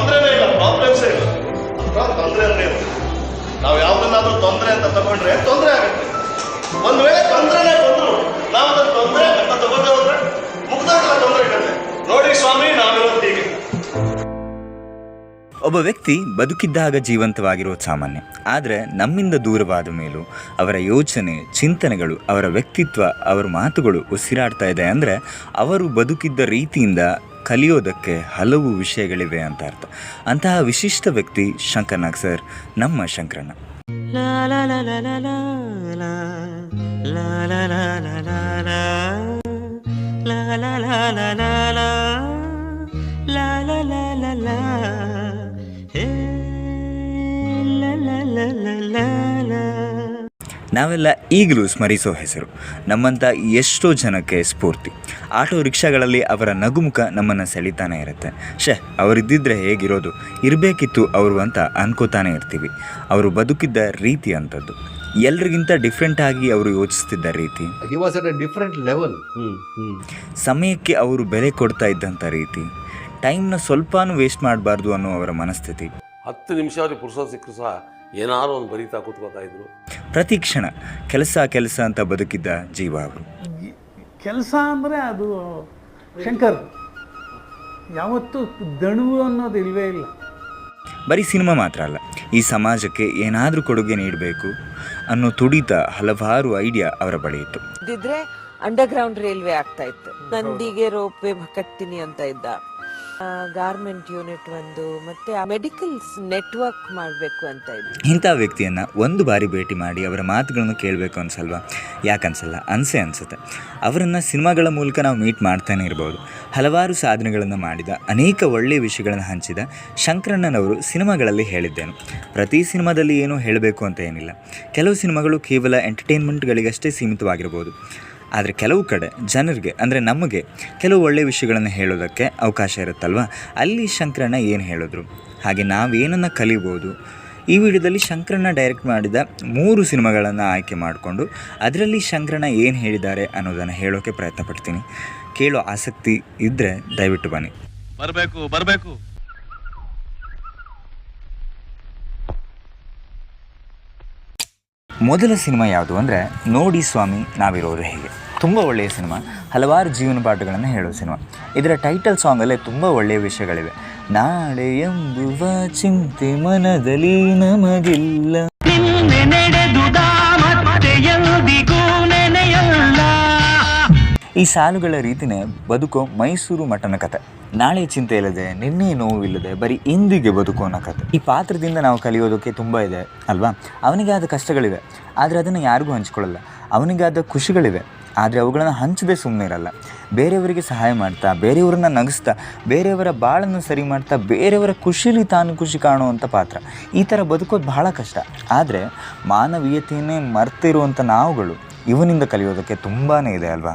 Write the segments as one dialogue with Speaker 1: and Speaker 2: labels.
Speaker 1: ತೊಂದರೆನೇ ಇಲ್ಲ, ಪ್ರಾಬ್ಲಮ್ಸೇ ಇಲ್ಲ. ತೊಂದರೆ ಅಂದ್ರೆ ನಾವು ಯಾವ್ದನ್ನಾದ್ರೂ ತೊಂದರೆ ಅಂತ ತಗೊಂಡ್ರೆ ತೊಂದರೆ ಆಗುತ್ತೆ. ಒಂದು ವೇಳೆ ತೊಂದರೆನೇ ಬಂದ್ರು ನಾವು ಅದನ್ನು ತೊಂದರೆ ಅಂತ ತಗೊಂಡೆ ಹೋದ್ರೆ ಮುಗ್ದಾಗಲ್ಲ ತೊಂದರೆ ಕತೆ. ನೋಡಿ ಸ್ವಾಮಿ, ನಾವಿರೋದು ಹೀಗೆ.
Speaker 2: ಒಬ್ಬ ವ್ಯಕ್ತಿ ಬದುಕಿದ್ದಾಗ ಜೀವಂತವಾಗಿರೋದು ಸಾಮಾನ್ಯ. ಆದರೆ ನಮ್ಮಿಂದ ದೂರವಾದ ಮೇಲೂ ಅವರ ಯೋಚನೆ, ಚಿಂತನೆಗಳು, ಅವರ ವ್ಯಕ್ತಿತ್ವ, ಅವರ ಮಾತುಗಳು ಉಸಿರಾಡ್ತಾ ಇದೆ ಅಂದರೆ ಅವರು ಬದುಕಿದ್ದ ರೀತಿಯಿಂದ ಕಲಿಯೋದಕ್ಕೆ ಹಲವು ವಿಷಯಗಳಿವೆ ಅಂತ ಅರ್ಥ. ಅಂತಹ ವಿಶಿಷ್ಟ ವ್ಯಕ್ತಿ ಶಂಕರ್ನಾಗ್ ಸರ್, ನಮ್ಮ ಶಂಕರಣ್ಣ. ನಾವೆಲ್ಲ ಈಗಲೂ ಸ್ಮರಿಸೋ ಹೆಸರು. ನಮ್ಮಂಥ ಎಷ್ಟೋ ಜನಕ್ಕೆ ಸ್ಫೂರ್ತಿ. ಆಟೋ ರಿಕ್ಷಾಗಳಲ್ಲಿ ಅವರ ನಗುಮುಖ ನಮ್ಮನ್ನು ಸೆಳಿತಾನೆ ಇರುತ್ತೆ. ಅವರಿದ್ದಿದ್ರೆ ಹೇಗಿರೋದು, ಇರಬೇಕಿತ್ತು ಅವರು ಅಂತ ಅನ್ಕೋತಾನೆ ಇರ್ತೀವಿ. ಅವರು ಬದುಕಿದ್ದ ರೀತಿ ಅಂಥದ್ದು. ಎಲ್ರಿಗಿಂತ ಡಿಫ್ರೆಂಟ್ ಆಗಿ ಅವರು ಯೋಚಿಸ್ತಿದ್ದ ರೀತಿ,
Speaker 3: ಡಿಫ್ರೆಂಟ್ ಲೆವೆಲ್.
Speaker 2: ಸಮಯಕ್ಕೆ ಅವರು ಬೆಲೆ ಕೊಡ್ತಾ ಇದ್ದಂಥ ರೀತಿ, ಟೈಮ್ನ ಸ್ವಲ್ಪನೂ ವೇಸ್ಟ್ ಮಾಡಬಾರ್ದು ಅನ್ನೋ ಅವರ ಮನಸ್ಥಿತಿ.
Speaker 4: 10 ನಿಮಿಷ ಅವ್ರಿಗೆ ಪುರುಷ ಸಿಕ್ಕರು ಸಹ ಏನಾದ್ರು ಒಂದು ಬರೀತಾ ಕೂತ್ಕೋತಾ ಇದ್ರು.
Speaker 2: ಪ್ರತಿ ಕ್ಷಣ ಕೆಲಸ ಅಂತ ಬದುಕಿದ್ದ ಜೀವ ಅವರು.
Speaker 5: ಕೆಲಸ ಅಂದರೆ ಅದು ಶಂಕರ್ ಯಾವತ್ತೂ ದಣುವು ಅನ್ನೋದು ಇಲ್ವೇ ಇಲ್ಲ.
Speaker 2: ಬರೀ ಸಿನಿಮಾ ಮಾತ್ರ ಅಲ್ಲ, ಈ ಸಮಾಜಕ್ಕೆ ಏನಾದರೂ ಕೊಡುಗೆ ನೀಡಬೇಕು ಅನ್ನೋ ತುಡಿತ, ಹಲವಾರು ಐಡಿಯಾ ಅವರ ಬಳಿ ಇತ್ತು.
Speaker 6: ಇದ್ರೆ ಅಂಡರ್ಗ್ರೌಂಡ್ ರೈಲ್ವೆ ಆಗ್ತಾ ಇತ್ತು. ನಂದಿಗೆ ರೋಪ್ ವೇ ಕಟ್ತೀನಿ ಅಂತ ಇದ್ದ. ಗಾರ್ಮೆಂಟ್ ಯೂನಿಟ್ ಒಂದು, ಮತ್ತೆ ಮೆಡಿಕಲ್ ನೆಟ್ವರ್ಕ್ ಮಾಡಬೇಕು ಅಂತ ಇದ್ದ.
Speaker 2: ಇಂಥ ವ್ಯಕ್ತಿಯನ್ನು ಒಂದು ಬಾರಿ ಭೇಟಿ ಮಾಡಿ ಅವರ ಮಾತುಗಳನ್ನು ಕೇಳಬೇಕು ಅನ್ಸಲ್ವಾ? ಯಾಕನ್ಸಲ್ಲ? ಅನಿಸುತ್ತೆ. ಅವರನ್ನು ಸಿನಿಮಾಗಳ ಮೂಲಕ ನಾವು ಮೀಟ್ ಮಾಡ್ತಾನೆ ಇರ್ಬೋದು. ಹಲವಾರು ಸಾಧನೆಗಳನ್ನು ಮಾಡಿದ, ಅನೇಕ ಒಳ್ಳೆಯ ವಿಷಯಗಳನ್ನು ಹಂಚಿದ ಶಂಕರಣ್ಣನವರು ಸಿನಿಮಾಗಳಲ್ಲಿ ಹೇಳಿದ್ದೇನು. ಪ್ರತಿ ಸಿನಿಮಾದಲ್ಲಿ ಏನೂ ಹೇಳಬೇಕು ಅಂತ ಏನಿಲ್ಲ. ಕೆಲವು ಸಿನಿಮಾಗಳು ಕೇವಲ ಎಂಟರ್ಟೈನ್ಮೆಂಟ್ಗಳಿಗಷ್ಟೇ ಸೀಮಿತವಾಗಿರ್ಬೋದು. ಆದರೆ ಕೆಲವು ಕಡೆ ಜನರಿಗೆ, ಅಂದರೆ ನಮಗೆ ಕೆಲವು ಒಳ್ಳೆಯ ವಿಷಯಗಳನ್ನು ಹೇಳೋದಕ್ಕೆ ಅವಕಾಶ ಇರುತ್ತಲ್ವ. ಅಲ್ಲಿ ಶಂಕರಣ್ಣ ಏನು ಹೇಳಿದ್ರು, ಹಾಗೆ ನಾವೇನನ್ನು ಕಲಿಬೋದು. ಈ ವಿಡಿಯೋದಲ್ಲಿ ಶಂಕರಣ್ಣ ಡೈರೆಕ್ಟ್ ಮಾಡಿದ 3 ಸಿನಿಮಾಗಳನ್ನು ಆಯ್ಕೆ ಮಾಡಿಕೊಂಡು ಅದರಲ್ಲಿ ಶಂಕರಣ್ಣ ಏನು ಹೇಳಿದ್ದಾರೆ ಅನ್ನೋದನ್ನು ಹೇಳೋಕ್ಕೆ ಪ್ರಯತ್ನ ಪಡ್ತೀನಿ. ಕೇಳೋ ಆಸಕ್ತಿ ಇದ್ದರೆ ದಯವಿಟ್ಟು ಬನ್ನಿ.
Speaker 1: ಬರಬೇಕು.
Speaker 2: ಮೊದಲ ಸಿನಿಮಾ ಯಾವುದು ಅಂದರೆ ನೋಡಿ ಸ್ವಾಮಿ ನಾವಿರೋದು ಹೇಗೆ. ತುಂಬ ಒಳ್ಳೆಯ ಸಿನಿಮಾ, ಹಲವಾರು ಜೀವನ ಪಾಠಗಳನ್ನು ಹೇಳೋ ಸಿನಿಮಾ. ಇದರ ಟೈಟಲ್ ಸಾಂಗಲ್ಲೇ ತುಂಬ ಒಳ್ಳೆಯ ವಿಷಯಗಳಿವೆ. ನಾಳೆ ಎಂಬುವ ಚಿಂತೆ ಮನದಲ್ಲಿ ನಮಗಿಲ್ಲ, ಈ ಸಾಲುಗಳ ರೀತಿಯೇ ಬದುಕೋ ಮೈಸೂರು ಮಠನ ಕತೆ. ನಾಳೆ ಚಿಂತೆ ಇಲ್ಲದೆ, ನಿನ್ನೆ ನೋವಿಲ್ಲದೆ, ಬರೀ ಇಂದಿಗೆ ಬದುಕೋ ಅನ್ನೋ ಕತೆ. ಈ ಪಾತ್ರದಿಂದ ನಾವು ಕಲಿಯೋದಕ್ಕೆ ತುಂಬ ಇದೆ ಅಲ್ವಾ. ಅವನಿಗೆ ಆದ ಕಷ್ಟಗಳಿವೆ, ಆದರೆ ಅದನ್ನು ಯಾರಿಗೂ ಹಂಚ್ಕೊಳ್ಳಲ್ಲ. ಅವನಿಗೆ ಆದ ಖುಷಿಗಳಿವೆ, ಆದರೆ ಅವುಗಳನ್ನು ಹಂಚದೆ ಸುಮ್ಮನೆ ಇರಲ್ಲ. ಬೇರೆಯವರಿಗೆ ಸಹಾಯ ಮಾಡ್ತಾ, ಬೇರೆಯವ್ರನ್ನ ನಗಿಸ್ತಾ, ಬೇರೆಯವರ ಬಾಳನ್ನು ಸರಿ ಮಾಡ್ತಾ, ಬೇರೆಯವರ ಖುಷಿಲಿ ತಾನು ಖುಷಿ ಕಾಣುವಂಥ ಪಾತ್ರ. ಈ ಥರ ಬದುಕೋದು ಬಹಳ ಕಷ್ಟ. ಆದರೆ ಮಾನವೀಯತೆಯನ್ನೇ ಮರ್ತಿರುವಂಥ ನಾವುಗಳು ಇವನಿಂದ ಕಲಿಯೋದಕ್ಕೆ ತುಂಬಾ ಇದೆ ಅಲ್ವಾ.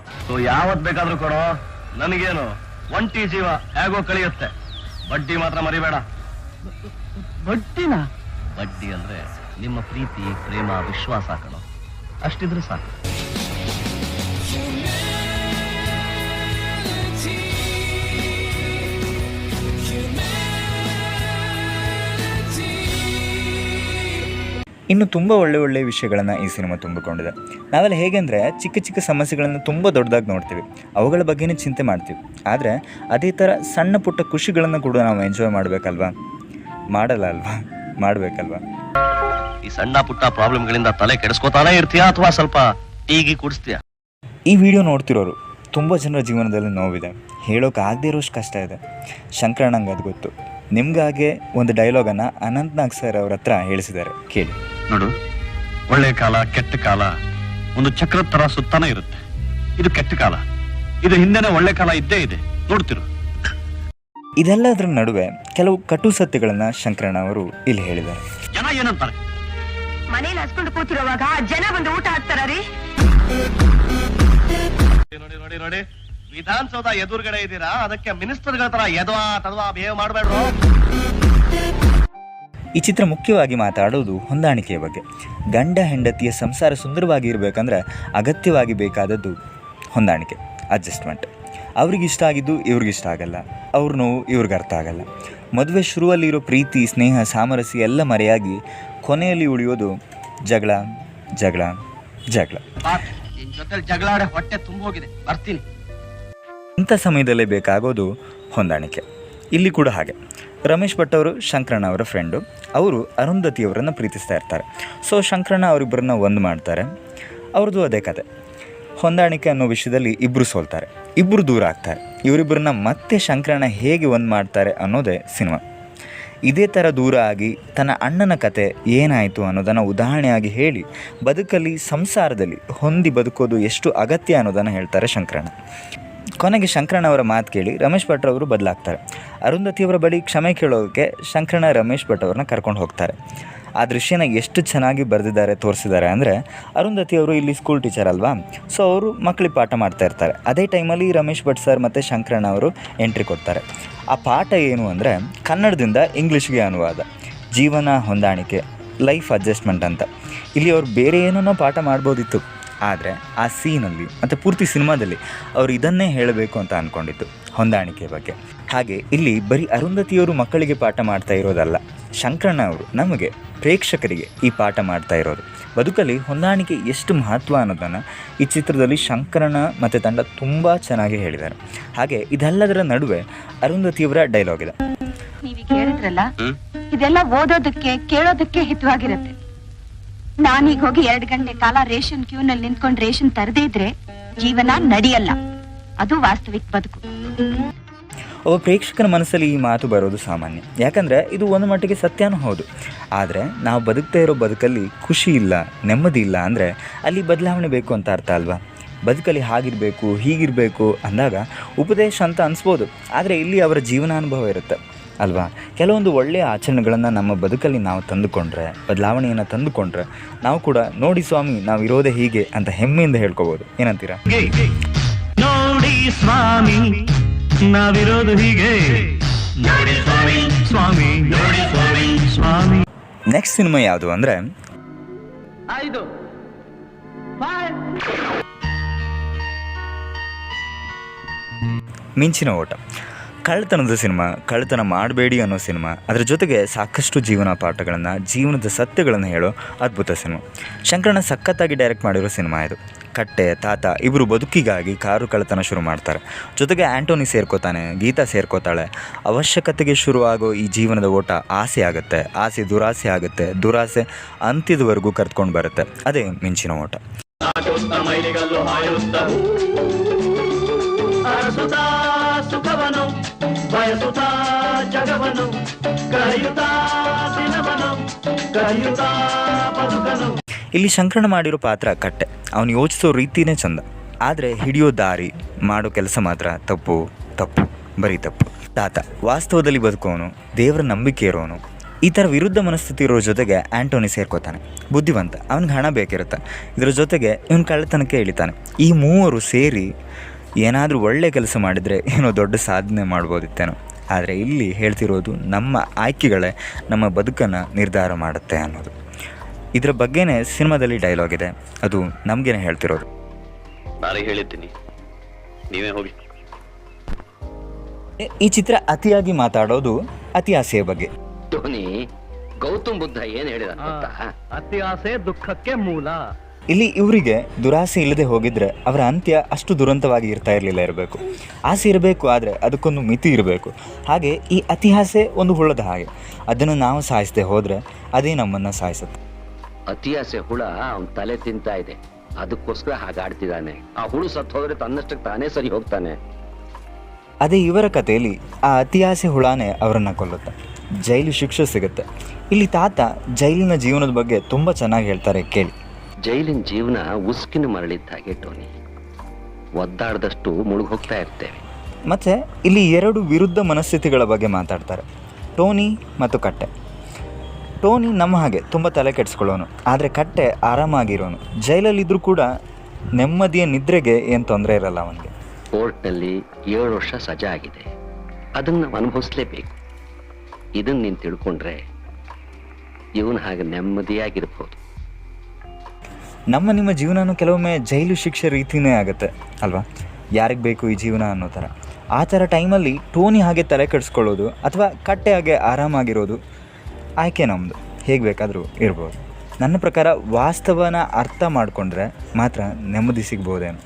Speaker 1: ಯಾವತ್ ಬೇಕಾದ್ರೂ ಕೊಡೋ, ನನಗೇನು, ಒಂಟಿ ಜೀವ ಹೇಗೋ ಕಳಿಯುತ್ತೆ. ಬಡ್ಡಿ ಮಾತ್ರ ಮರಿಬೇಡ. ಬಡ್ಡಿ ಅಂದ್ರೆ ನಿಮ್ಮ ಪ್ರೀತಿ, ಪ್ರೇಮ, ವಿಶ್ವಾಸ ಕಣೋ, ಅಷ್ಟಿದ್ರೆ ಸಾಕು.
Speaker 2: ಇನ್ನು ತುಂಬ ಒಳ್ಳೆಯ ವಿಷಯಗಳನ್ನು ಈ ಸಿನಿಮಾ ತುಂಬಿಕೊಂಡಿದೆ. ನಾವೆಲ್ಲ ಹೇಗೆಂದರೆ ಚಿಕ್ಕ ಚಿಕ್ಕ ಸಮಸ್ಯೆಗಳನ್ನು ತುಂಬ ದೊಡ್ಡದಾಗಿ ನೋಡ್ತೀವಿ, ಅವುಗಳ ಬಗ್ಗೆನೇ ಚಿಂತೆ ಮಾಡ್ತೀವಿ. ಆದರೆ ಅದೇ ಥರ ಸಣ್ಣ ಪುಟ್ಟ ಖುಷಿಗಳನ್ನು ಕೂಡ ನಾವು ಎಂಜಾಯ್ ಮಾಡಬೇಕಲ್ವಾ? ಮಾಡಬೇಕಲ್ವಾ?
Speaker 1: ಈ ಸಣ್ಣ ಪುಟ್ಟ ಪ್ರಾಬ್ಲಮ್ಗಳಿಂದ ತಲೆ ಕೆಡಿಸ್ಕೋತಾನೆ ಇರ್ತೀಯಾ ಅಥವಾ ಸ್ವಲ್ಪ ಟೀಗಿ ಕುಡಿಸ್ತೀಯಾ?
Speaker 2: ಈ ವಿಡಿಯೋ ನೋಡ್ತಿರೋರು ತುಂಬ ಜನರ ಜೀವನದಲ್ಲಿ ನೋವಿದೆ, ಹೇಳೋಕ್ಕಾಗದೇ ಇರೋಷ್ಟು ಕಷ್ಟ ಇದೆ. ಶಂಕರಣ್ಣಂಗೆ ಅದು ಗೊತ್ತು. ನಿಮ್ಗಾಗೆ ಒಂದು ಡೈಲಾಗನ್ನು ಅನಂತ್ನಾಗ್ ಸರ್ ಅವ್ರ ಹತ್ರ ಹೇಳಿಸಿದ್ದಾರೆ, ಕೇಳಿ.
Speaker 1: ನೋಡು, ಒಳ್ಳೆ ಕಾಲ, ಕೆಟ್ಟ ಕಾಲ ಒಂದು ಚಕ್ರದ ತರ ಸುತ್ತಾನೆ ಇರುತ್ತೆ. ಇದು ಕೆಟ್ಟ ಕಾಲ, ಇದು ಹಿಂದೆನೇ ಒಳ್ಳೆ ಕಾಲ ಇದ್ದೇ ಇದೆ, ನೋಡ್ತಿರು.
Speaker 2: ಇದೆಲ್ಲದರ ನಡುವೆ ಕೆಲವು ಕಟು ಸತ್ಯಗಳನ್ನು ಶಂಕರಣ್ಣ ಅವರು ಇಲ್ಲಿ ಹೇಳಿದ್ದಾರೆ.
Speaker 1: ಜನ ಏನಂತಾರೆ?
Speaker 7: ಮನೇಲಿ ಹಸ್ಕೊಂಡು ಕೂತಿರುವಾಗ ಜನ ಬಂದು ಊಟ ಹಾಕ್ತಾರ ರೀ.
Speaker 1: ನೋಡಿ, ವಿಧಾನಸೌಧ ಎದುರುಗಡೆ ಇದ್ದೀರಾ, ಅದಕ್ಕೆ ಮಿನಿಸ್ಟರ್ಗಳ ತರ ತಡವಾ ಬಿಹೇವ್ ಮಾಡಬೇಡ್ರು.
Speaker 2: ಈ ಚಿತ್ರ ಮುಖ್ಯವಾಗಿ ಮಾತಾಡೋದು ಹೊಂದಾಣಿಕೆಯ ಬಗ್ಗೆ. ಗಂಡ ಹೆಂಡತಿಯ ಸಂಸಾರ ಸುಂದರವಾಗಿ ಇರಬೇಕಂದ್ರೆ ಅಗತ್ಯವಾಗಿ ಬೇಕಾದದ್ದು ಹೊಂದಾಣಿಕೆ, ಅಡ್ಜಸ್ಟ್ಮೆಂಟ್. ಅವ್ರಿಗಿಷ್ಟ ಆಗಿದ್ದು ಇವ್ರಿಗಿಷ್ಟ ಆಗಲ್ಲ, ಅವ್ರ ನೋವು ಇವ್ರಿಗೆ ಅರ್ಥ ಆಗಲ್ಲ. ಮದುವೆ ಶುರುವಲ್ಲಿರೋ ಪ್ರೀತಿ, ಸ್ನೇಹ, ಸಾಮರಸ್ಯ ಎಲ್ಲ ಮರೆಯಾಗಿ ಕೊನೆಯಲ್ಲಿ ಉಳಿಯೋದು ಜಗಳ ಜಗಳ ಜಗಳ.
Speaker 8: ಹೊಟ್ಟೆ ತುಂಬೋಗಿದೆ, ಬರ್ತೀನಿ.
Speaker 2: ಇಂಥ ಸಮಯದಲ್ಲೇ ಬೇಕಾಗೋದು ಹೊಂದಾಣಿಕೆ. ಇಲ್ಲಿ ಕೂಡ ಹಾಗೆ. ರಮೇಶ್ ಭಟ್ ಅವರು ಶಂಕರಣ್ಣ ಅವರ ಫ್ರೆಂಡು. ಅವರು ಅರುಂಧತಿಯವರನ್ನು ಪ್ರೀತಿಸ್ತಾ ಇರ್ತಾರೆ. ಸೊ ಶಂಕರಣ್ಣ ಅವರಿಬ್ಬರನ್ನ ಒಂದು ಮಾಡ್ತಾರೆ. ಅವ್ರದ್ದು ಅದೇ ಕತೆ. ಹೊಂದಾಣಿಕೆ ಅನ್ನೋ ವಿಷಯದಲ್ಲಿ ಇಬ್ಬರು ಸೋಲ್ತಾರೆ, ಇಬ್ಬರು ದೂರ ಆಗ್ತಾರೆ. ಇವರಿಬ್ಬರನ್ನ ಮತ್ತೆ ಶಂಕರಣ್ಣ ಹೇಗೆ ಒಂದು ಮಾಡ್ತಾರೆ ಅನ್ನೋದೇ ಸಿನಿಮಾ. ಇದೇ ಥರ ದೂರ ಆಗಿ ತನ್ನ ಅಣ್ಣನ ಕತೆ ಏನಾಯಿತು ಅನ್ನೋದನ್ನು ಉದಾಹರಣೆಯಾಗಿ ಹೇಳಿ ಬದುಕಲ್ಲಿ, ಸಂಸಾರದಲ್ಲಿ ಹೊಂದಿ ಬದುಕೋದು ಎಷ್ಟು ಅಗತ್ಯ ಅನ್ನೋದನ್ನು ಹೇಳ್ತಾರೆ ಶಂಕರಣ್ಣ. ಕೊನೆಗೆ ಶಂಕರಣ್ಣ ಅವರ ಮಾತು ಕೇಳಿ ರಮೇಶ್ ಭಟ್ ಅವರು ಬದಲಾಗ್ತಾರೆ. ಅರುಂಧತಿಯವರ ಬಳಿ ಕ್ಷಮೆ ಕೇಳೋದಕ್ಕೆ ಶಂಕರಣ್ಣ ರಮೇಶ್ ಭಟ್ ಅವ್ರನ್ನ ಕರ್ಕೊಂಡು ಹೋಗ್ತಾರೆ. ಆ ದೃಶ್ಯನ ಎಷ್ಟು ಚೆನ್ನಾಗಿ ಬರೆದಿದ್ದಾರೆ, ತೋರಿಸಿದ್ದಾರೆ ಅಂದರೆ, ಅರುಂಧತಿಯವರು ಇಲ್ಲಿ ಸ್ಕೂಲ್ ಟೀಚರ್ ಅಲ್ವಾ, ಸೊ ಅವರು ಮಕ್ಕಳಿಗೆ ಪಾಠ ಮಾಡ್ತಾ ಇರ್ತಾರೆ. ಅದೇ ಟೈಮಲ್ಲಿ ರಮೇಶ್ ಭಟ್ ಸರ್ ಮತ್ತು ಶಂಕರಣ್ಣ ಅವರು ಎಂಟ್ರಿ ಕೊಡ್ತಾರೆ. ಆ ಪಾಠ ಏನು ಅಂದರೆ ಕನ್ನಡದಿಂದ ಇಂಗ್ಲೀಷ್ಗೆ ಅನುವಾದ, ಜೀವನ ಹೊಂದಾಣಿಕೆ, ಲೈಫ್ ಅಡ್ಜಸ್ಟ್ಮೆಂಟ್ ಅಂತ. ಇಲ್ಲಿ ಅವ್ರು ಬೇರೆ ಏನನ್ನೋ ಪಾಠ ಮಾಡ್ಬೋದಿತ್ತು, ಆದರೆ ಆ ಸೀನಲ್ಲಿ ಮತ್ತು ಪೂರ್ತಿ ಸಿನಿಮಾದಲ್ಲಿ ಅವರು ಇದನ್ನೇ ಹೇಳಬೇಕು ಅಂತ ಅಂದ್ಕೊಂಡಿದ್ದು, ಹೊಂದಾಣಿಕೆ ಬಗ್ಗೆ. ಹಾಗೆ ಇಲ್ಲಿ ಬರೀ ಅರುಂಧತಿಯವರು ಮಕ್ಕಳಿಗೆ ಪಾಠ ಮಾಡ್ತಾ ಇರೋದಲ್ಲ, ಶಂಕರಣ್ಣ ಅವರು ನಮಗೆ ಪ್ರೇಕ್ಷಕರಿಗೆ ಈ ಪಾಠ ಮಾಡ್ತಾ ಇರೋದು. ಬದುಕಲ್ಲಿ ಹೊಂದಾಣಿಕೆ ಎಷ್ಟು ಮಹತ್ವ ಅನ್ನೋದನ್ನು ಈ ಚಿತ್ರದಲ್ಲಿ ಶಂಕರಣ್ಣ ಮತ್ತು ತಂಡ ತುಂಬ ಚೆನ್ನಾಗಿ ಹೇಳಿದ್ದಾರೆ. ಹಾಗೆ ಇದೆಲ್ಲದರ ನಡುವೆ ಅರುಂಧತಿಯವರ ಡೈಲಾಗ್ ಇದೆ.
Speaker 7: ನೀವೀಗ ಹೇಳಿದ್ರಲ್ಲ, ಇದೆಲ್ಲ ಓದೋದಕ್ಕೆ ಕೇಳೋದಕ್ಕೆ ಹಿತವಾಗಿರುತ್ತೆ. ನಾನೀಗ ಹೋಗಿ 2 ಗಂಟೆ ಕಾಲ ರೇಷನ್ ಕ್ಯೂನಲ್ಲಿ ನಿಂತ್ಕೊಂಡು ರೇಷನ್ ತರದೇ ಇದ್ರೆ ಜೀವನ ನಡೆಯಲ್ಲ. ಅದು ವಾಸ್ತವಿಕ ಬದುಕು.
Speaker 2: ಒಬ್ಬ ಪ್ರೇಕ್ಷಕನ ಮನಸ್ಸಲ್ಲಿ ಈ ಮಾತು ಬರೋದು ಸಾಮಾನ್ಯ. ಯಾಕಂದರೆ ಇದು ಒಂದು ಮಟ್ಟಿಗೆ ಸತ್ಯನೂ ಹೌದು. ಆದರೆ ನಾವು ಬದುಕ್ತಾ ಇರೋ ಬದುಕಲ್ಲಿ ಖುಷಿ ಇಲ್ಲ, ನೆಮ್ಮದಿ ಇಲ್ಲ ಅಂದರೆ ಅಲ್ಲಿ ಬದಲಾವಣೆ ಬೇಕು ಅಂತ ಅರ್ಥ ಅಲ್ವಾ. ಬದುಕಲ್ಲಿ ಹಾಗಿರಬೇಕು, ಹೀಗಿರಬೇಕು ಅಂದಾಗ ಉಪದೇಶ ಅಂತ ಅನಿಸ್ಬೋದು, ಆದರೆ ಇಲ್ಲಿ ಅವರ ಜೀವನಾನುಭವ ಇರುತ್ತೆ ಅಲ್ವಾ. ಕೆಲವೊಂದು ಒಳ್ಳೆಯ ಆಚರಣೆಗಳನ್ನು ನಮ್ಮ ಬದುಕಲ್ಲಿ ನಾವು ತಂದುಕೊಂಡ್ರೆ, ಬದಲಾವಣೆಯನ್ನು ತಂದುಕೊಂಡ್ರೆ, ನಾವು ಕೂಡ ನೋಡಿ ಸ್ವಾಮಿ ನಾವು ಇರೋದೇ ಹೀಗೆ ಅಂತ ಹೆಮ್ಮೆಯಿಂದ ಹೇಳ್ಕೊಬೋದು. ಏನಂತೀರಾ?
Speaker 9: ನೋಡಿ ಸ್ವಾಮಿ ನಾವಿರೋದು ಹೀಗೆ, ನೋಡಿ ಸ್ವಾಮಿ ಸ್ವಾಮಿ, ನೋಡಿ ಸ್ವಾಮಿ ಸ್ವಾಮಿ.
Speaker 2: ನೆಕ್ಸ್ಟ್ ಸಿನಿಮಾ ಯಾವುದು ಅಂದರೆ ಮಿಂಚಿನ ಓಟ. ಕಳ್ಳತನದ ಸಿನಿಮಾ, ಕಳ್ಳತನ ಮಾಡಬೇಡಿ ಅನ್ನೋ ಸಿನಿಮಾ. ಅದರ ಜೊತೆಗೆ ಸಾಕಷ್ಟು ಜೀವನ ಪಾಠಗಳನ್ನು, ಜೀವನದ ಸತ್ಯಗಳನ್ನು ಹೇಳೋ ಅದ್ಭುತ ಸಿನಿಮಾ. ಶಂಕರಣ್ಣ ಸಖತ್ತಾಗಿ ಡೈರೆಕ್ಟ್ ಮಾಡಿರೋ ಸಿನಿಮಾ ಇದು. ಕಟ್ಟೆ, ತಾತ ಇಬ್ಬರು ಬದುಕಿಗಾಗಿ ಕಾರು ಕಳ್ಳತನ ಶುರು ಮಾಡ್ತಾರೆ. ಜೊತೆಗೆ ಆ್ಯಂಟೋನಿ ಸೇರ್ಕೋತಾನೆ, ಗೀತಾ ಸೇರ್ಕೋತಾಳೆ. ಅವಶ್ಯಕತೆಗೆ ಶುರುವಾಗೋ ಈ ಜೀವನದ ಓಟ ಆಸೆ ಆಗುತ್ತೆ, ಆಸೆ ದುರಾಸೆ ಆಗುತ್ತೆ, ದುರಾಸೆ ಅಂತ್ಯದವರೆಗೂ ಕರ್ತ್ಕೊಂಡು ಬರುತ್ತೆ. ಅದೇ ಮಿಂಚಿನ ಓಟ.
Speaker 9: ಸುಖವನು ಬಯಸುತ್ತಾ ಜಗವನು ಕರೆಯುತ್ತಾ ದಿನವನು ಕರೆಯುತ್ತಾ ಬದುಕನು.
Speaker 2: ಇಲ್ಲಿ ಶಂಕರಣ್ಣ ಮಾಡಿರೋ ಪಾತ್ರ ಕಟ್ಟೆ. ಅವನು ಯೋಚಿಸೋ ರೀತಿಯೇ ಚಂದ, ಆದರೆ ಹಿಡಿಯೋ ದಾರಿ, ಮಾಡೋ ಕೆಲಸ ಮಾತ್ರ ತಪ್ಪು ತಪ್ಪು, ಬರೀ ತಪ್ಪು. ತಾತ ವಾಸ್ತವದಲ್ಲಿ ಬದುಕೋನು, ದೇವರ ನಂಬಿಕೆ ಇರೋನು. ಈ ಥರ ವಿರುದ್ಧ ಮನಸ್ಥಿತಿ ಇರೋ ಜೊತೆಗೆ ಆ್ಯಂಟೋನಿ ಸೇರ್ಕೋತಾನೆ, ಬುದ್ಧಿವಂತ, ಅವನಿಗೆ ಹಣ ಬೇಕಿರುತ್ತೆ. ಇದರ ಜೊತೆಗೆ ಇವನು ಕಳ್ಳತನಕ್ಕೆ ಇಳಿತಾನೆ. ಈ ಮೂವರು ಸೇರಿ ಏನಾದರೂ ಒಳ್ಳೆ ಕೆಲಸ ಮಾಡಿದರೆ ಏನೋ ದೊಡ್ಡ ಸಾಧನೆ ಮಾಡ್ಬೋದಿತ್ತೇನೋ. ಆದರೆ ಇಲ್ಲಿ ಹೇಳ್ತಿರೋದು ನಮ್ಮ ಆಯ್ಕೆಗಳೇ ನಮ್ಮ ಬದುಕನ್ನು ನಿರ್ಧಾರ ಮಾಡುತ್ತೆ ಅನ್ನೋದು. ಇದರ ಬಗ್ಗೆನೇ ಸಿನಿಮಾದಲ್ಲಿ ಡೈಲಾಗ್ ಇದೆ, ಅದು ನಮಗೇನೆ ಹೇಳ್ತಿರೋದು.
Speaker 10: ನಾಳೆ ಹೇಳಿದ್ದೀನಿ, ನೀವೇ ಹೋಗಿ.
Speaker 2: ಈ ಚಿತ್ರ ಅತಿಯಾಗಿ ಮಾತಾಡೋದು ಅತಿ ಆಸೆಯ ಬಗ್ಗೆ.
Speaker 8: ಧೋನಿ ಗೌತಮ್ ಬುದ್ಧ ಏನ್ ಹೇಳಿದ ಗೊತ್ತಾ?
Speaker 9: ಅತಿ ಆಸೆ ದುಃಖಕ್ಕೆ ಮೂಲ.
Speaker 2: ಇಲ್ಲಿ ಇವರಿಗೆ ದುರಾಸೆ ಇಲ್ಲದೆ ಹೋಗಿದ್ರೆ ಅವರ ಅಂತ್ಯ ಅಷ್ಟು ದುರಂತವಾಗಿ ಇರ್ತಾ ಇರಲಿಲ್ಲ. ಇರಬೇಕು ಆಸೆ ಇರಬೇಕು, ಆದರೆ ಅದಕ್ಕೊಂದು ಮಿತಿ ಇರಬೇಕು. ಹಾಗೆ ಈ ಅತಿ ಆಸೆ ಒಂದು ಹುಳದ ಹಾಗೆ, ಅದನ್ನು ನಾವು ಸಾಯಿಸದೆ ಹೋದರೆ ಅದೇ ನಮ್ಮನ್ನು ಸಾಯಿಸುತ್ತೆ.
Speaker 8: ಅತಿ ಆಸೆ ಹುಳ ಅವನ್ ತಲೆ ತಿಂತಾ ಇದೆ, ಅದಕ್ಕೋಸ್ಕರ ಹಾಗಾಡ್ತಿದ್ದಾನೆ. ಆ ಹುಳು ಸತ್ತು ಹೋದ್ರೆ ತನ್ನಷ್ಟಕ್ಕೆ ತಾನೇ ಸರಿ ಹೋಗ್ತಾನೆ.
Speaker 2: ಅದೇ ಇವರ ಕಥೆಯಲ್ಲಿ ಆ ಅತಿ ಆಸೆ ಹುಳಾನೇ ಅವರನ್ನು ಕೊಲ್ಲುತ್ತೆ, ಜೈಲು ಶಿಕ್ಷೆ ಸಿಗುತ್ತೆ. ಇಲ್ಲಿ ತಾತ ಜೈಲಿನ ಜೀವನದ ಬಗ್ಗೆ ತುಂಬ ಚೆನ್ನಾಗಿ ಹೇಳ್ತಾರೆ, ಕೇಳಿ.
Speaker 8: ಜೈಲಿನ ಜೀವನ ಉಸ್ಕಿನ ಮರಳಿದ್ದ ಹಾಗೆ ಟೋನಿ, ಒದ್ದಾಡದಷ್ಟು ಮುಳುಗಿ ಹೋಗ್ತಾ ಇರ್ತೇವೆ.
Speaker 2: ಮತ್ತು ಇಲ್ಲಿ ಎರಡು ವಿರುದ್ಧ ಮನಸ್ಥಿತಿಗಳ ಬಗ್ಗೆ ಮಾತಾಡ್ತಾರೆ, ಟೋನಿ ಮತ್ತು ಕಟ್ಟೆ. ಟೋನಿ ನಮ್ಮ ಹಾಗೆ ತುಂಬ ತಲೆ ಕೆಡಿಸ್ಕೊಳ್ಳೋನು, ಆದರೆ ಕಟ್ಟೆ ಆರಾಮಾಗಿರೋನು. ಜೈಲಲ್ಲಿದ್ದರೂ ಕೂಡ ನೆಮ್ಮದಿಯ ನಿದ್ರೆಗೆ ಏನು ತೊಂದರೆ ಇರಲ್ಲ ಅವನಿಗೆ.
Speaker 8: ಕೋರ್ಟ್ನಲ್ಲಿ 7 ವರ್ಷ ಸಜಾ ಆಗಿದೆ, ಅದನ್ನು ನಾವು ಅನುಭವಿಸ್ಲೇಬೇಕು. ಇದನ್ನು ನೀನು ತಿಳ್ಕೊಂಡ್ರೆ ಇವನು ಹಾಗೆ ನೆಮ್ಮದಿಯಾಗಿರ್ಬೋದು.
Speaker 2: ನಿಮ್ಮ ಜೀವನನೂ ಕೆಲವೊಮ್ಮೆ ಜೈಲು ಶಿಕ್ಷೆ ರೀತಿಯೇ ಆಗುತ್ತೆ ಅಲ್ವಾ, ಯಾರಿಗೆ ಬೇಕು ಈ ಜೀವನ ಅನ್ನೋ ಥರ. ಆ ಥರ ಟೈಮಲ್ಲಿ ಟೋನಿ ಹಾಗೆ ತಲೆ ಕೆಡಿಸ್ಕೊಳ್ಳೋದು ಅಥವಾ ಕಟ್ಟೆ ಹಾಗೆ ಆರಾಮಾಗಿರೋದು ಆಯ್ಕೆ ನಮ್ಮದು, ಹೇಗೆ ಬೇಕಾದರೂ ಇರ್ಬೋದು. ನನ್ನ ಪ್ರಕಾರ ವಾಸ್ತವನ ಅರ್ಥ ಮಾಡಿಕೊಂಡ್ರೆ ಮಾತ್ರ ನೆಮ್ಮದಿ ಸಿಗ್ಬೋದೇನೋ.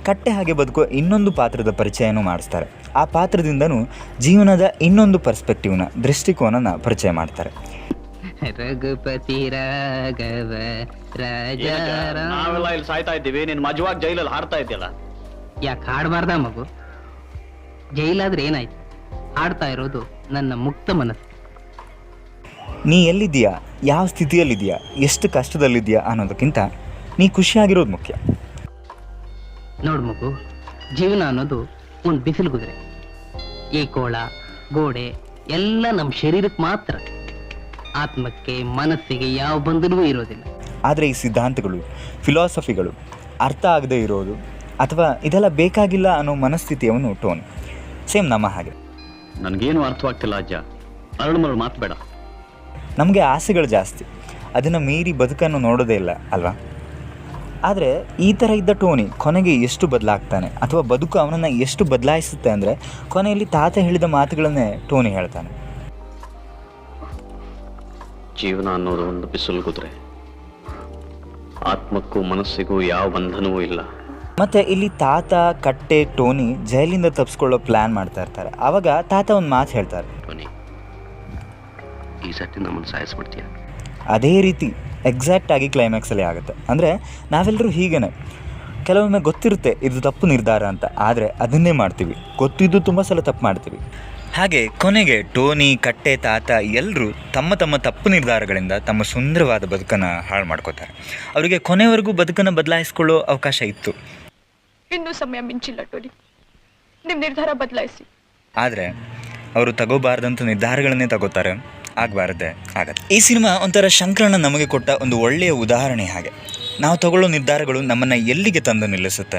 Speaker 2: ಕಟ್ಟೆ ಹಾಗೆ ಬದುಕೋ ಇನ್ನೊಂದು ಪಾತ್ರದ ಪರಿಚಯನೂ ಮಾಡಿಸ್ತಾರೆ. ಆ ಪಾತ್ರದಿಂದನೂ ಜೀವನದ ಇನ್ನೊಂದು ಪರ್ಸ್ಪೆಕ್ಟಿವ್ನ, ದೃಷ್ಟಿಕೋನನ ಪರಿಚಯ ಮಾಡ್ತಾರೆ.
Speaker 9: ರಘುಪತಿ ರಾಘವ ರಾಜ
Speaker 10: ನಾವೆಲ್ಲ ಇಲ್ಲಿ ಸಾಯ್ತಾ ಇದ್ದೀವಿ, ನೀನ್ ಮಜವಾಗಿ ಜೈಲಲ್ಲಿ ಹಾಡ್ತಾ ಇದ್ಯಲ್ಲ.
Speaker 9: ಯಾಕೆ ಹಾಡಬಾರ್ದ ಮಗು? ಜೈಲಾದ್ರೆ ಏನಾಯ್ತು? ಹಾಡ್ತಾ ಇರೋದು ನನ್ನ ಮುಕ್ತ ಮನಸ್ಸು.
Speaker 2: ನೀ ಎಲ್ಲಿದ್ದೀಯಾ, ಯಾವ ಸ್ಥಿತಿಯಲ್ಲಿದೆಯಾ, ಎಷ್ಟು ಕಷ್ಟದಲ್ಲಿದೆಯಾ ಅನ್ನೋದಕ್ಕಿಂತ ನೀ ಖುಷಿಯಾಗಿರೋದು ಮುಖ್ಯ.
Speaker 9: ನೋಡು ಮಗು, ಜೀವನ ಅನ್ನೋದು ಒಂದು ಬಿಸಿಲು ಕುದುರೆ. ಈ ಕೋಳ ಗೋಡೆ ಎಲ್ಲ ನಮ್ಮ ಶರೀರಕ್ಕೆ ಮಾತ್ರ, ಆತ್ಮಕ್ಕೆ ಮನಸ್ಸಿಗೆ ಯಾವ ಬಂಧನವೂ ಇರೋದಿಲ್ಲ.
Speaker 2: ಆದರೆ ಈ ಸಿದ್ಧಾಂತಗಳು, ಫಿಲಾಸಫಿಗಳು ಅರ್ಥ ಆಗದೆ ಇರೋದು ಅಥವಾ ಇದೆಲ್ಲ ಬೇಕಾಗಿಲ್ಲ ಅನ್ನೋ ಮನಸ್ಥಿತಿಯವನು ಟೋನಿ. ಸೇಮ್ ನಮ್ಮ ಹಾಗೆ.
Speaker 10: ನನ್ಗೇನು ಅರ್ಥವಾಗ್ತಿಲ್ಲ ಅಜ್ಜ, ಅರಳು ಮಾತು ಬೇಡ.
Speaker 2: ನಮಗೆ ಆಸೆಗಳು ಜಾಸ್ತಿ, ಅದನ್ನು ಮೀರಿ ಬದುಕನ್ನು ನೋಡೋದೇ ಇಲ್ಲ ಅಲ್ವಾ? ಆದರೆ ಈ ಥರ ಇದ್ದ ಟೋನಿ ಕೊನೆಗೆ ಎಷ್ಟು ಬದಲಾಗ್ತಾನೆ ಅಥವಾ ಬದುಕು ಅವನನ್ನು ಎಷ್ಟು ಬದಲಾಯಿಸುತ್ತೆ ಅಂದರೆ, ಕೊನೆಯಲ್ಲಿ ತಾತ ಹೇಳಿದ ಮಾತುಗಳನ್ನೇ ಟೋನಿ ಹೇಳ್ತಾನೆ.
Speaker 10: ಜೀವನ ಅನ್ನೋದು ಒಂದು ಬಿಸಿಲು ಕುದುರೆ, ಆತ್ಮಕ್ಕೂ ಮನಸ್ಸಿಗೂ ಯಾವ ಬಂಧನವೂ ಇಲ್ಲ.
Speaker 2: ಮತ್ತು ಇಲ್ಲಿ ತಾತ, ಕಟ್ಟೆ, ಟೋನಿ ಜೈಲಿಂದ ತಪ್ಪಿಸ್ಕೊಳ್ಳೋ ಪ್ಲ್ಯಾನ್ ಮಾಡ್ತಾ ಇರ್ತಾರೆ. ಆವಾಗ ತಾತ ಒಂದು ಮಾತು ಹೇಳ್ತಾರೆ,
Speaker 8: ಟೋನಿ, ಈ ಸತಿ ನಮ್ಮನ್ನು ಸಾಯಿಸ್ಬಿಡ್ತೀಯ.
Speaker 2: ಅದೇ ರೀತಿ ಎಕ್ಸಾಕ್ಟಾಗಿ ಕ್ಲೈಮ್ಯಾಕ್ಸಲ್ಲಿ ಆಗುತ್ತೆ. ಅಂದರೆ ನಾವೆಲ್ಲರೂ ಹೀಗೇ ಕೆಲವೊಮ್ಮೆ ಗೊತ್ತಿರುತ್ತೆ ಇದು ತಪ್ಪು ನಿರ್ಧಾರ ಅಂತ, ಆದರೆ ಅದನ್ನೇ ಮಾಡ್ತೀವಿ. ಗೊತ್ತಿದ್ದು ತುಂಬ ಸಲ ತಪ್ಪು ಮಾಡ್ತೀವಿ. ಹಾಗೆ ಕೊನೆಗೆ ಟೋನಿ, ಕಟ್ಟೆ, ತಾತ ಎಲ್ಲರೂ ತಮ್ಮ ತಮ್ಮ ತಪ್ಪು ನಿರ್ಧಾರಗಳಿಂದ ತಮ್ಮ ಸುಂದರವಾದ ಬದುಕನ್ನು ಹಾಳು ಮಾಡ್ಕೋತಾರೆ. ಅವರಿಗೆ ಕೊನೆವರೆಗೂ ಬದುಕನ್ನು ಬದಲಾಯಿಸ್ಕೊಳ್ಳೋ ಅವಕಾಶ ಇತ್ತು.
Speaker 7: ಇನ್ನೂ ಸಮಯ ಮಿಂಚಿಲ್ಲ ಟೋನಿ, ನಿಮ್ಮ ನಿರ್ಧಾರ ಬದಲಾಯಿಸಿ.
Speaker 2: ಆದರೆ ಅವರು ತಗೋಬಾರ್ದಂಥ ನಿರ್ಧಾರಗಳನ್ನೇ ತಗೋತಾರೆ. ಆಗಬಾರ್ದೆ ಆಗತ್ತೆ. ಈ ಸಿನಿಮಾ ಒಂಥರ ಶಂಕರಣ್ಣ ನಮಗೆ ಕೊಟ್ಟ ಒಂದು ಒಳ್ಳೆಯ ಉದಾಹರಣೆ. ಹಾಗೆ ನಾವು ತಗೊಳ್ಳೋ ನಿರ್ಧಾರಗಳು ನಮ್ಮನ್ನು ಎಲ್ಲಿಗೆ ತಂದು ನಿಲ್ಲಿಸುತ್ತೆ,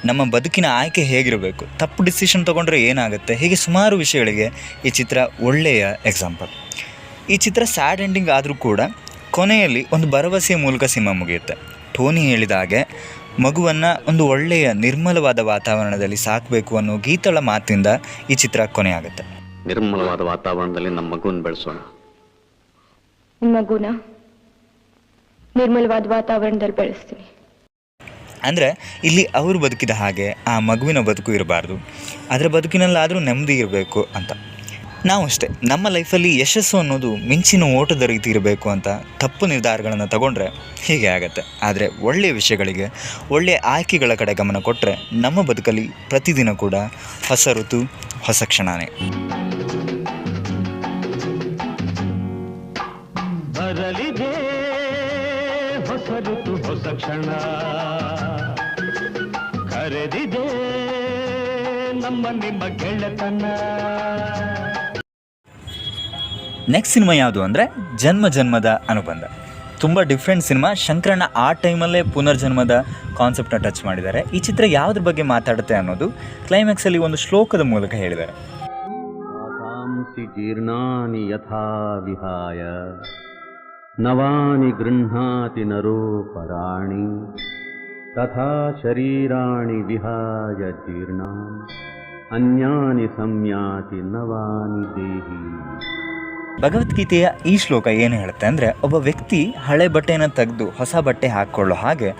Speaker 2: ನಮ್ಮ ಬದುಕಿನ ಆಯ್ಕೆ ಹೇಗಿರಬೇಕು, ತಪ್ಪು ಡಿಸಿಷನ್ ತೊಗೊಂಡ್ರೆ ಏನಾಗುತ್ತೆ, ಹೀಗೆ ಸುಮಾರು ವಿಷಯಗಳಿಗೆ ಈ ಚಿತ್ರ ಒಳ್ಳೆಯ ಎಕ್ಸಾಂಪಲ್. ಈ ಚಿತ್ರ ಸ್ಯಾಡ್ ಎಂಡಿಂಗ್ ಆದರೂ ಕೂಡ ಕೊನೆಯಲ್ಲಿ ಒಂದು ಭರವಸೆಯ ಮೂಲಕ ಸಿನಿಮಾ ಮುಗಿಯುತ್ತೆ. ಟೋನಿ ಹೇಳಿದ ಹಾಗೆ ಮಗುವನ್ನು ಒಂದು ಒಳ್ಳೆಯ ನಿರ್ಮಲವಾದ ವಾತಾವರಣದಲ್ಲಿ ಸಾಕಬೇಕು ಅನ್ನೋ ಗೀತಳ ಮಾತಿಂದ ಈ ಚಿತ್ರ ಕೊನೆಯಾಗುತ್ತೆ.
Speaker 10: ನಿರ್ಮಲವಾದ ವಾತಾವರಣದಲ್ಲಿ ನಮ್ಮ ಮಗುವನ್ನು ಬೆಳೆಸೋಣ.
Speaker 7: ಮಗುನ ನಿರ್ಮಲವಾದ ವಾತಾವರಣದಲ್ಲಿ ಬೆಳೆಸ್ತೀನಿ.
Speaker 2: ಅಂದರೆ ಇಲ್ಲಿ ಅವರು ಬದುಕಿದ ಹಾಗೆ ಆ ಮಗುವಿನ ಬದುಕು ಇರಬಾರ್ದು, ಅದರ ಬದುಕಿನಲ್ಲಾದರೂ ನೆಮ್ಮದಿ ಇರಬೇಕು ಅಂತ. ನಾವು ಅಷ್ಟೇ ನಮ್ಮ ಲೈಫಲ್ಲಿ ಯಶಸ್ಸು ಅನ್ನೋದು ಮಿಂಚಿನ ಓಟದ ರೀತಿ ಇರಬೇಕು ಅಂತ ತಪ್ಪು ನಿರ್ಧಾರಗಳನ್ನು ತಗೊಂಡ್ರೆ ಹೀಗೆ ಆಗುತ್ತೆ. ಆದರೆ ಒಳ್ಳೆಯ ವಿಷಯಗಳಿಗೆ, ಒಳ್ಳೆಯ ಆಯ್ಕೆಗಳ ಕಡೆ ಗಮನ ಕೊಟ್ಟರೆ ನಮ್ಮ ಬದುಕಲ್ಲಿ ಪ್ರತಿದಿನ ಕೂಡ ಹೊಸ ಋತು, ಹೊಸ ಕ್ಷಣನೇ.
Speaker 9: ಬರಲಿದೆ ಹೊಸ ಋತು, ಹೊಸ ಕ್ಷಣ ಕರೆದಿದೆ ನಮ್ಮ ನಿಮ್ಮ ಗೆಳೆತನ.
Speaker 2: ನೆಕ್ಸ್ಟ್ ಸಿನಿಮಾ ಯಾವುದು ಅಂದರೆ ಜನ್ಮ ಜನ್ಮದ ಅನುಬಂಧ. ತುಂಬ ಡಿಫ್ರೆಂಟ್ ಸಿನಿಮಾ. ಶಂಕರಣ್ಣ ಆ ಟೈಮಲ್ಲೇ ಪುನರ್ಜನ್ಮದ ಕಾನ್ಸೆಪ್ಟನ್ನ ಟಚ್ ಮಾಡಿದ್ದಾರೆ. ಈ ಚಿತ್ರ ಯಾವುದ್ರ ಬಗ್ಗೆ ಮಾತಾಡುತ್ತೆ ಅನ್ನೋದು ಕ್ಲೈಮ್ಯಾಕ್ಸಲ್ಲಿ ಒಂದು ಶ್ಲೋಕದ ಮೂಲಕ ಹೇಳಿದ್ದಾರೆ.
Speaker 8: ಜೀರ್ಣಾನಿ ಯಥಾ ವಿಹಾಯ ನವಾನಿ ಗೃಹ್ಣಾತಿ ನರೋ ಪರಾಣಿ ತಥಾ ಶರೀರಾಣಿ ವಿಹಾಯ ಜೀರ್ಣಾನಿ ಅನ್ಯಾನಿ ಸಂಯಾತಿ ನವಾನಿ ದೇಹಿ.
Speaker 2: ಭಗವದ್ಗೀತೆಯ ಈ ಶ್ಲೋಕ ಏನು ಹೇಳುತ್ತೆ ಅಂದರೆ, ಒಬ್ಬ ವ್ಯಕ್ತಿ ಹಳೆ ಬಟ್ಟೆಯನ್ನು ತೆಗೆದು ಹೊಸ ಬಟ್ಟೆ ಹಾಕ್ಕೊಳ್ಳೋ ಹಾಗೆ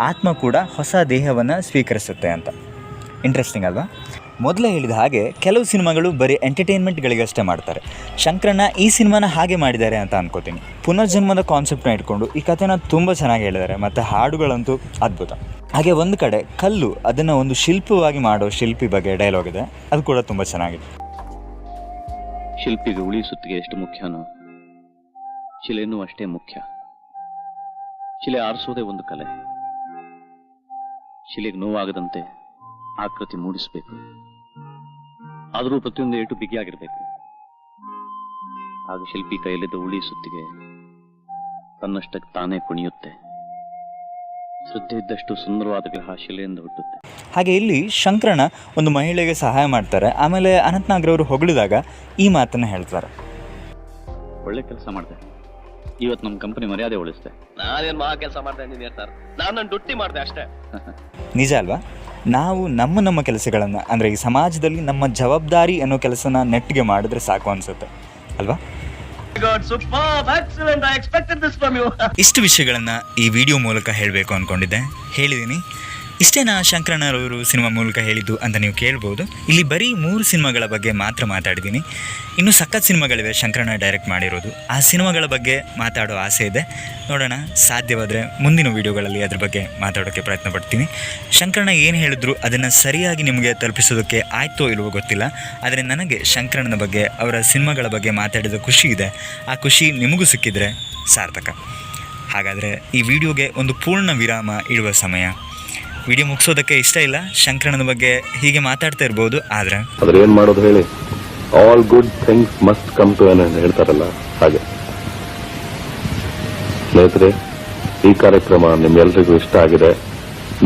Speaker 2: ಆತ್ಮ ಕೂಡ ಹೊಸ ದೇಹವನ್ನು ಸ್ವೀಕರಿಸುತ್ತೆ ಅಂತ. ಇಂಟ್ರೆಸ್ಟಿಂಗ್ ಅಲ್ವಾ? ಮೊದಲೇ ಹೇಳಿದ ಹಾಗೆ ಕೆಲವು ಸಿನಿಮಾಗಳು ಬರೀ ಎಂಟರ್ಟೈನ್ಮೆಂಟ್ಗಳಿಗಷ್ಟೇ ಮಾಡ್ತಾರೆ. ಶಂಕರಣ್ಣ ಈ ಸಿನಿಮಾನ ಹಾಗೆ ಮಾಡಿದ್ದಾರೆ ಅಂತ ಅನ್ಕೋತೀನಿ. ಪುನರ್ಜನ್ಮದ ಕಾನ್ಸೆಪ್ಟ್ನ ಇಟ್ಕೊಂಡು ಈ ಕಥೆನ ತುಂಬ ಚೆನ್ನಾಗಿ ಹೇಳಿದ್ದಾರೆ ಮತ್ತು ಹಾಡುಗಳಂತೂ ಅದ್ಭುತ. ಹಾಗೆ ಒಂದು ಕಡೆ ಕಲ್ಲು ಅದನ್ನು ಒಂದು ಶಿಲ್ಪವಾಗಿ ಮಾಡೋ ಶಿಲ್ಪಿ ಬಗ್ಗೆ ಡೈಲಾಗ್ ಇದೆ, ಅದು ಕೂಡ ತುಂಬ ಚೆನ್ನಾಗಿದೆ.
Speaker 10: ಶಿಲ್ಪಿಗೆ ಉಳಿ ಸುತ್ತಿಗೆ ಎಷ್ಟು ಮುಖ್ಯನೋ ಶಿಲೆನೂ ಅಷ್ಟೇ ಮುಖ್ಯ. ಶಿಲೆ ಆರಿಸೋದೇ ಒಂದು ಕಲೆ. ಶಿಲೆಗೆ ನೋವಾಗದಂತೆ ಆಕೃತಿ ಮೂಡಿಸಬೇಕು, ಆದರೂ ಪ್ರತಿಯೊಂದು ಏಟು ಬಿಗಿಯಾಗಿರ್ಬೇಕು. ಆಗ ಶಿಲ್ಪಿ ಕೈಯಲ್ಲಿದ್ದ ಉಳಿ ಸುತ್ತಿಗೆ ತನ್ನಷ್ಟಕ್ಕೆ ತಾನೇ ಕುಣಿಯುತ್ತೆ. ಶ್ರದ್ಧೆ ಇದ್ದಷ್ಟು ಸುಂದರವಾದ ಗ್ರಹ ಶಿಲೆಯಿಂದ ಹುಟ್ಟುತ್ತೆ.
Speaker 2: ಹಾಗೆ ಇಲ್ಲಿ ಶಂಕರಣ್ಣ ಒಂದು ಮಹಿಳೆಗೆ ಸಹಾಯ ಮಾಡ್ತಾರೆ. ಆಮೇಲೆ ಅನಂತನಾಗ್ರವರು ಹೊಗಳಿದಾಗ ಈ ಮಾತನ್ನು ಹೇಳ್ತಾರೆ,
Speaker 10: ಒಳ್ಳೆ ಕೆಲಸ ಮಾಡಿದೆ, ಇವತ್ತು ನಮ್ಮ ಕಂಪನಿ ಮರ್ಯಾದೆ ಉಳಿಸ್ದೆ. ನಾನೇನು ಮಹಾ ಕೆಲಸ ಮಾಡ್ದೆ ನೀನು ಹೇಳ್ತಾರೆ, ನಾನು ನನ್ನ ಡುಟ್ಟಿ ಮಾಡಿದೆ ಅಷ್ಟೇ.
Speaker 2: ನಿಜ ಅಲ್ವಾ? ನಾವು ನಮ್ಮ ಕೆಲಸಗಳನ್ನು ಅಂದರೆ ಈ ಸಮಾಜದಲ್ಲಿ ನಮ್ಮ ಜವಾಬ್ದಾರಿ ಅನ್ನೋ ಕೆಲಸನ ನೆಟ್ಟಿಗೆ ಮಾಡಿದ್ರೆ ಸಾಕು ಅನಿಸುತ್ತೆ ಅಲ್ವಾ? ಇಷ್ಟು ವಿಷಯಗಳನ್ನು ಈ ವಿಡಿಯೋ ಮೂಲಕ ಹೇಳಬೇಕು ಅಂದ್ಕೊಂಡಿದ್ದೆ, ಹೇಳಿದ್ದೀನಿ. ಇಷ್ಟೇನಾ ಶಂಕರಣ್ಣರವರು ಸಿನಿಮಾ ಮೂಲಕ ಹೇಳಿದ್ದು ಅಂತ ನೀವು ಕೇಳ್ಬೋದು. ಇಲ್ಲಿ ಬರೀ 3 ಸಿನಿಮಾಗಳ ಬಗ್ಗೆ ಮಾತ್ರ ಮಾತಾಡಿದ್ದೀನಿ. ಇನ್ನೂ ಸಖತ್ ಸಿನಿಮಾಗಳಿವೆ ಶಂಕರಣ್ಣ ಡೈರೆಕ್ಟ್ ಮಾಡಿರೋದು. ಆ ಸಿನಿಮಾಗಳ ಬಗ್ಗೆ ಮಾತಾಡೋ ಆಸೆ ಇದೆ. ನೋಡೋಣ, ಸಾಧ್ಯವಾದರೆ ಮುಂದಿನ ವೀಡಿಯೋಗಳಲ್ಲಿ ಅದ್ರ ಬಗ್ಗೆ ಮಾತಾಡೋಕ್ಕೆ ಪ್ರಯತ್ನ ಪಡ್ತೀನಿ. ಶಂಕರಣ್ಣ ಏನು ಹೇಳಿದ್ರು ಅದನ್ನು ಸರಿಯಾಗಿ ನಿಮಗೆ ತಲುಪಿಸೋದಕ್ಕೆ ಆಯ್ತೋ ಇಲ್ವೋ ಗೊತ್ತಿಲ್ಲ, ಆದರೆ ನನಗೆ ಶಂಕರಣ್ಣನ ಬಗ್ಗೆ, ಅವರ ಸಿನಿಮಾಗಳ ಬಗ್ಗೆ ಮಾತಾಡಿದ ಖುಷಿ ಇದೆ. ಆ ಖುಷಿ ನಿಮಗೂ ಸಿಕ್ಕಿದರೆ ಸಾರ್ಥಕ. ಹಾಗಾದರೆ ಈ ವಿಡಿಯೋಗೆ ಒಂದು ಪೂರ್ಣ ವಿರಾಮ ಇಡುವ ಸಮಯ. ವಿಡಿಯೋ ಮುಗಿಸೋದಕ್ಕೆ ಇಷ್ಟ ಇಲ್ಲ, ಶಂಕರಣ್ಣನ ಬಗ್ಗೆ ಹೀಗೆ ಮಾತಾಡ್ತಾ ಇರ್ಬೋದು, ಆದರೆ
Speaker 1: ಏನು ಮಾಡೋದು ಹೇಳಿ, all good things must come to end ಹೇಳ್ತಾರಲ್ಲ ಹಾಗೆ. ಸ್ನೇಹಿತರೆ, ಈ ಕಾರ್ಯಕ್ರಮ ನಿಮ್ಮೆಲ್ಲರಿಗೂ ಇಷ್ಟ ಆಗಿದೆ.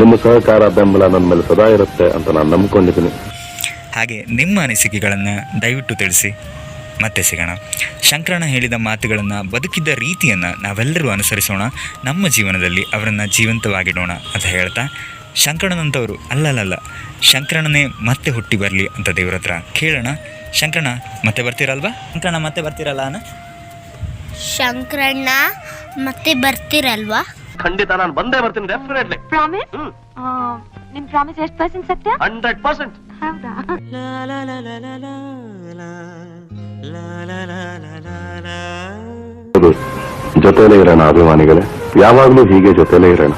Speaker 1: ನಿಮ್ಮ ಸಹಕಾರ, ಬೆಂಬಲ ನನ್ನ ಮೇಲೆ ಸದಾ ಇರುತ್ತೆ ಅಂತ ನಾನು ನಂಬ್ಕೊಂಡಿದ್ದೀನಿ.
Speaker 2: ಹಾಗೆ ನಿಮ್ಮ ಅನಿಸಿಕೆಗಳನ್ನು ದಯವಿಟ್ಟು ತಿಳಿಸಿ. ಮತ್ತೆ ಸಿಗೋಣ. ಶಂಕರಣ್ಣ ಹೇಳಿದ ಮಾತುಗಳನ್ನು, ಬದುಕಿದ್ದ ರೀತಿಯನ್ನು ನಾವೆಲ್ಲರೂ ಅನುಸರಿಸೋಣ, ನಮ್ಮ ಜೀವನದಲ್ಲಿ ಅವರನ್ನು ಜೀವಂತವಾಗಿಡೋಣ ಅಂತ ಹೇಳ್ತಾ, ಶಂಕರಣ್ಣನಂಥವರು ಅಲ್ಲಲ್ಲ, ಶಂಕರಣ್ಣನೇ ಮತ್ತೆ ಹುಟ್ಟಿ ಬರಲಿ ಅಂತ ದೇವ್ರ ಹತ್ರ ಕೇಳೋಣ. ಶಂಕರಣ್ಣ ಮತ್ತೆ ಬರ್ತೀರಲ್ವಾ? ಶಂಕರಣ್ಣ ಮತ್ತೆ ಬರ್ತೀರಲ್ಲ?
Speaker 11: ಶಂಕರಣ್ಣ ಮತ್ತೆ ಬರ್ತೀರಲ್ವಾ?
Speaker 8: ಖಂಡಿತ ನಾನು ಬಂದೇ ಬರ್ತೀನಿ, ಡೆಫಿನೆಟ್ಲಿ.
Speaker 7: ಪ್ರಾಮಿಸ್? ನಿಮ್ ಪ್ರಾಮಿಸ್ ಎಷ್ಟು ಪರ್ಸೆಂಟ್ ಸತ್ಯ?
Speaker 8: 100%.
Speaker 7: ಹೌದಾ?
Speaker 1: ಜೊತೆಲೇ ಇರೋಣ ಅಭಿಮಾನಿಗಳೇ, ಯಾವಾಗಲೂ ಹೀಗೆ ಜೊತೆಲೇ ಇರೋಣ.